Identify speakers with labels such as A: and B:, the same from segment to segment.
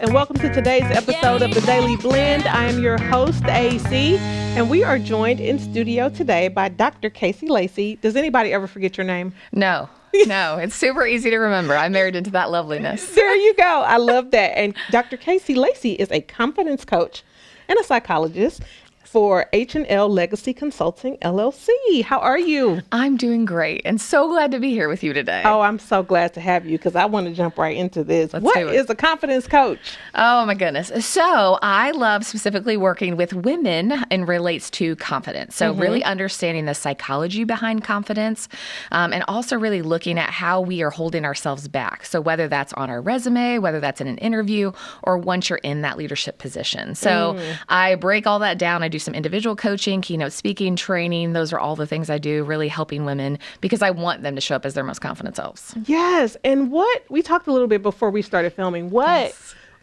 A: and welcome to today's episode of The Daily Blend. I am your host, AC, and we are joined in studio today by Dr. Casey Lacey. Does anybody ever forget your name?
B: No, it's super easy to remember. I married into that loveliness.
A: There you go. I love that. And Dr. Casey Lacey is a confidence coach and a psychologist for H&L Legacy Consulting, LLC. How are you?
B: I'm doing great and so glad to be here with you today.
A: Oh, I'm so glad to have you because I want to jump right into this.
B: Let's
A: What
B: do it.
A: is a confidence coach?
B: Oh my goodness. So I love specifically working with women and relates to confidence. So really understanding the psychology behind confidence and also really looking at how we are holding ourselves back. So whether that's on our resume, whether that's in an interview, or once you're in that leadership position. So I break all that down. I do some individual coaching, keynote speaking, training. Those are all the things I do, really helping women because I want them to show up as their most confident selves.
A: Yes. And we talked a little bit before we started filming. What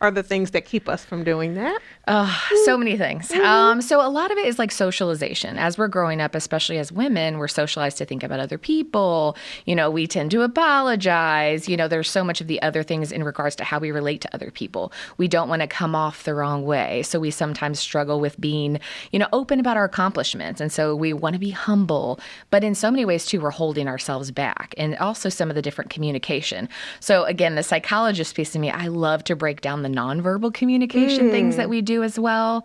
A: are the things that keep us from doing that?
B: So many things. So a lot of it is like socialization. As we're growing up, especially as women, we're socialized to think about other people. You know, we tend to apologize. You know, there's so much of the other things in regards to how we relate to other people. We don't want to come off the wrong way. So we sometimes struggle with being, open about our accomplishments. And so we want to be humble. But in so many ways, too, we're holding ourselves back. And also some of the different communication. So again, the psychologist piece of me, I love to break down the nonverbal communication things that we do as well.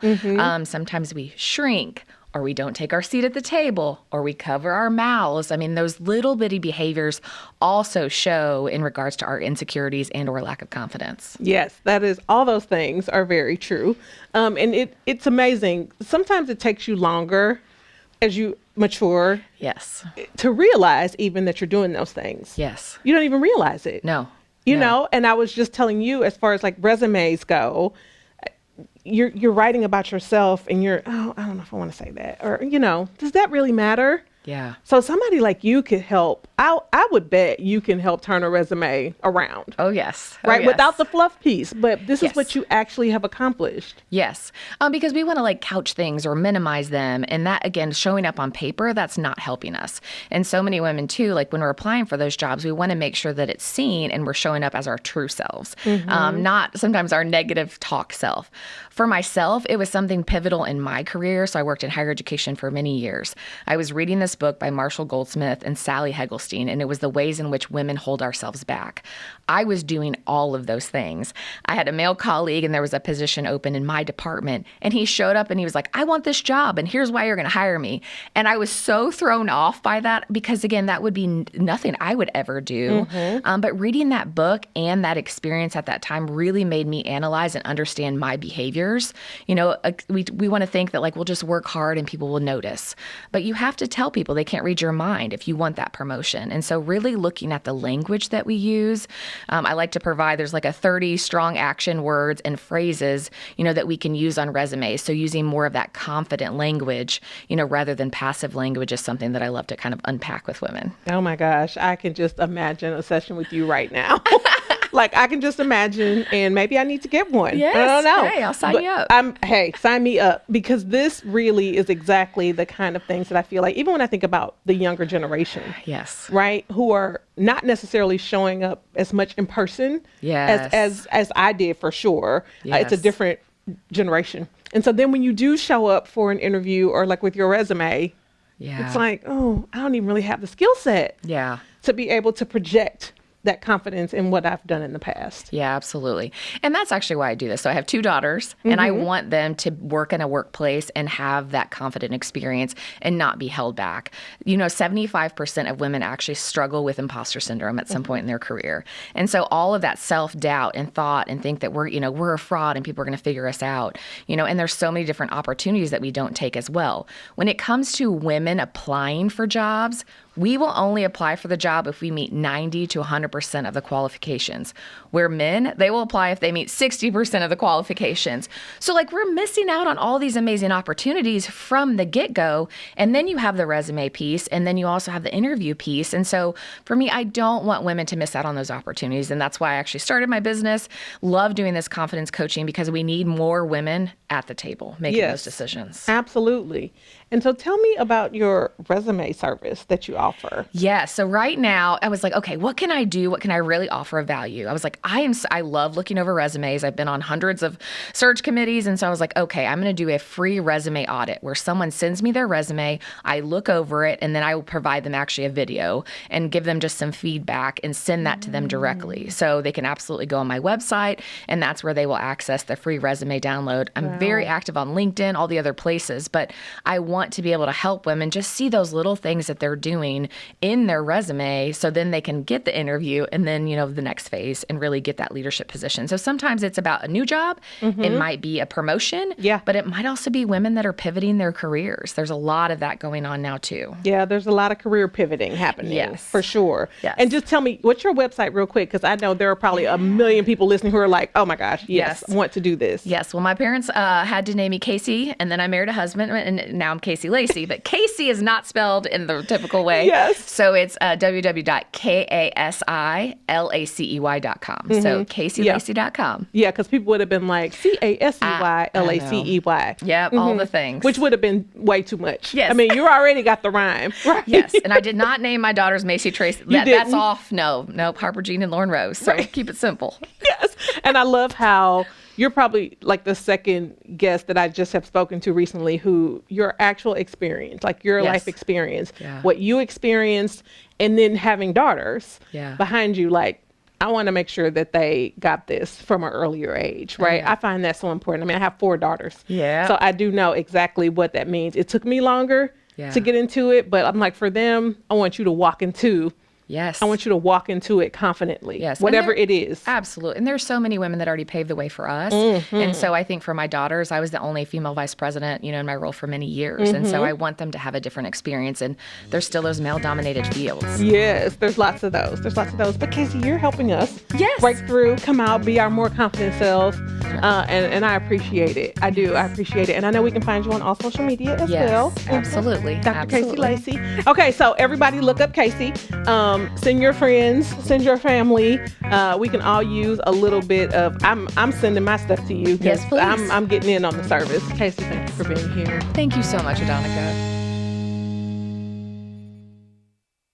B: Sometimes we shrink, or we don't take our seat at the table, or we cover our mouths. I mean, those little bitty behaviors also show in regards to our insecurities and or lack of confidence.
A: Yes, that is, all those things are very true. And it's amazing. Sometimes it takes you longer as you mature
B: Yes.
A: to realize even that you're doing those things.
B: Yes.
A: You don't even realize it.
B: No.
A: You know, and I was just telling you, as far as like resumes go, you're writing about yourself and I don't know if I want to say that, or, does that really matter?
B: Yeah.
A: So somebody like you could help. I would bet you can help turn a resume around.
B: Oh, yes.
A: Right?
B: Yes.
A: Without the fluff piece. But this is
B: Yes.
A: what you actually have accomplished.
B: Yes, because we want to couch things or minimize them. And that, again, showing up on paper, that's not helping us. And so many women, too, when we're applying for those jobs, we want to make sure that it's seen and we're showing up as our true selves, not sometimes our negative talk self. For myself, it was something pivotal in my career. So I worked in higher education for many years. I was reading this book by Marshall Goldsmith and Sally Hegelstein, and it was the ways in which women hold ourselves back. I was doing all of those things. I had a male colleague and there was a position open in my department, and he showed up and he was like, I want this job and here's why you're going to hire me. And I was so thrown off by that because, again, that would be nothing I would ever do. But reading that book and that experience at that time really made me analyze and understand my behaviors. We want to think that we'll just work hard and people will notice. But you have to tell people they can't read your mind if you want that promotion. And so really looking at the language that we use, I like to provide, there's 30 strong action words and phrases, that we can use on resumes. So using more of that confident language, rather than passive language is something that I love to kind of unpack with women.
A: Oh my gosh, I can just imagine a session with you right now. I can just imagine, and maybe I need to get one.
B: Yes.
A: I don't know.
B: Hey, I'll sign you up.
A: Sign me up, because this really is exactly the kind of things that I feel like, even when I think about the younger generation,
B: Yes.
A: right, who are not necessarily showing up as much in person
B: Yes.
A: as I did, for sure. It's a
B: Yes.
A: different generation. And so then when you do show up for an interview or with your resume,
B: Yeah.
A: it's I don't even really have the skill set
B: Yeah.
A: to be able to project that confidence in what I've done in the past.
B: Yeah, absolutely. And that's actually why I do this. So I have 2 daughters, and I want them to work in a workplace and have that confident experience and not be held back. 75% of women actually struggle with imposter syndrome at some point in their career. And so all of that self-doubt and thought and think that we're a fraud and people are going to figure us out, and there's so many different opportunities that we don't take as well. When it comes to women applying for jobs, we will only apply for the job if we meet 90 to 100% of the qualifications. Where men, they will apply if they meet 60% of the qualifications. So we're missing out on all these amazing opportunities from the get-go. And then you have the resume piece, and then you also have the interview piece. And so for me, I don't want women to miss out on those opportunities. And that's why I actually started my business. Love doing this confidence coaching because we need more women at the table making those decisions.
A: Absolutely. And so tell me about your resume service that you offer.
B: Yeah. So right now I was like, okay, what can I do do? What can I really offer of value? I was like, I love looking over resumes. I've been on hundreds of search committees. And so I was like, okay, I'm going to do a free resume audit where someone sends me their resume, I look over it, and then I will provide them actually a video and give them just some feedback and send that to them directly. So they can absolutely go on my website, and that's where they will access the free resume download. I'm very active on LinkedIn, all the other places, but I want to be able to help women just see those little things that they're doing in their resume so then they can get the interview and then, the next phase and really get that leadership position. So sometimes it's about a new job. It might be a promotion, but it might also be women that are pivoting their careers. There's a lot of that going on now too.
A: Yeah, there's a lot of career pivoting happening, for sure.
B: Yes.
A: And just tell me, what's your website real quick? Because I know there are probably a million people listening who are like, oh my gosh, yes, I want to do this.
B: Yes. Well, my parents had to name me Casey, and then I married a husband, and now I'm Casey Lacey. But Casey is not spelled in the typical way.
A: Yes.
B: So it's www.KASILACEY.com. So CaseyLacey.com.
A: Yeah, because people would have been like, CASEYLACEY.
B: Yep, all the things.
A: Which would have been way too much.
B: Yes.
A: I mean, you already got the rhyme. Right?
B: Yes. And I did not name my daughters Macy Tracy. That's off. No, Harper Jean and Lauren Rose. So keep it simple.
A: Yes. And I love how you're probably like the second guest that I just have spoken to recently who your actual experience, like your life experience, what you experienced, and then having daughters behind you, like, I want to make sure that they got this from an earlier age, right? I find that so important. I mean, I have 4 daughters.
B: Yeah.
A: So I do know exactly what that means. It took me longer to get into it, but I'm like, for them, I want you to walk into
B: Yes.
A: I want you to walk into it confidently,
B: yes.
A: whatever it is.
B: Absolutely. And there's so many women that already paved the way for us. And so I think for my daughters, I was the only female vice president, in my role for many years. And so I want them to have a different experience. And there's still those male-dominated fields.
A: Yes, there's lots of those. But Casey, you're helping us break through, come out, be our more confident selves. And I appreciate it. I do. I appreciate it. And I know we can find you on all social media as well.
B: Absolutely.
A: Dr. Casey Lacey. Okay, so everybody look up Casey. Send your friends, send your family. We can all use a little bit of, I'm sending my stuff to you.
B: Yes, please.
A: I'm getting in on the service. Casey, thank you for being here.
B: Thank you so much, Adonica.